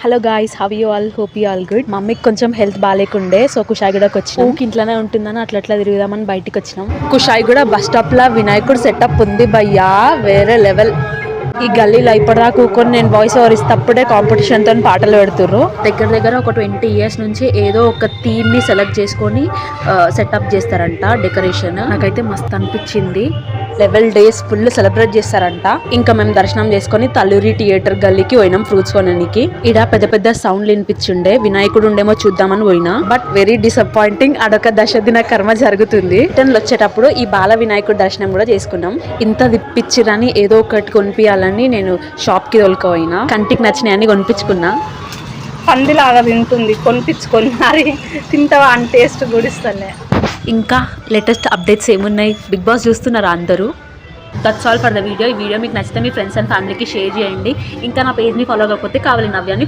Hello guys, have you all? Hope you all good. మమ్మీకి కొంచెం health బాగాలేకుండే, so కుషాయిగూడకి వచ్చినాం. ఇంట్లోనే ఉంటుందని అట్లా తిరుగుదామని బయటికి వచ్చినాం. కుషాయిగూడ బస్ స్టాప్ లా వినాయకుడు సెటప్ ఉంది భయ్యా, వేరే లెవెల్. ఈ గల్లీలో ఇప్పటిదాకా కూకొని నేను వాయిస్ ఓవర్ ఇస్తప్పుడే కాంపిటీషన్ తో పాటలు పెడుతుర్రు. దగ్గర ఒక 20 years నుంచి ఏదో ఒక థీమ్ ని సెలెక్ట్ చేసుకొని సెటప్ చేస్తారంట డెకరేషన్. నాకైతే మస్తు అనిపించింది. లెవెల్ డేస్ ఫుల్ సెలబ్రేట్ చేస్తారంట. ఇంకా మేము దర్శనం చేసుకుని తల్లూరి థియేటర్ గల్లీకి పోయినాం ఫ్రూట్స్ కొనడానికి. ఇడ పెద్ద సౌండ్లు వినిపించుండే, వినాయకుడు ఉండేమో చూద్దామని పోయినా, బట్ వెరీ డిసప్పాయింటింగ్. అదొక దశదిన కర్మ జరుగుతుంది. రిటర్న్ వచ్చేటప్పుడు ఈ బాల వినాయకుడు దర్శనం కూడా చేసుకున్నాం. ఇంత తిప్పించిరని ఏదో ఒకటి కొనిపించాలని నేను షాప్ కి తోలుకపోయినా. కంటికి నచ్చినాయని కొనిపించుకున్నా. పందిలాగా తింటుంది, కొనిపించుకొని మరి తింటావా అని టేస్ట్ గుడిస్తలే. ఇంకా లేటెస్ట్ అప్డేట్స్ ఏమున్నాయి? బిగ్ బాస్ చూస్తున్నారా అందరూ? That's all for the video. ఈ వీడియో మీకు నచ్చితే మీ ఫ్రెండ్స్ అండ్ ఫ్యామిలీకి షేర్ చేయండి. ఇంకా నా పేజ్ని ఫాలో అవ్వకపోతే కావాలి నవ్యాన్ని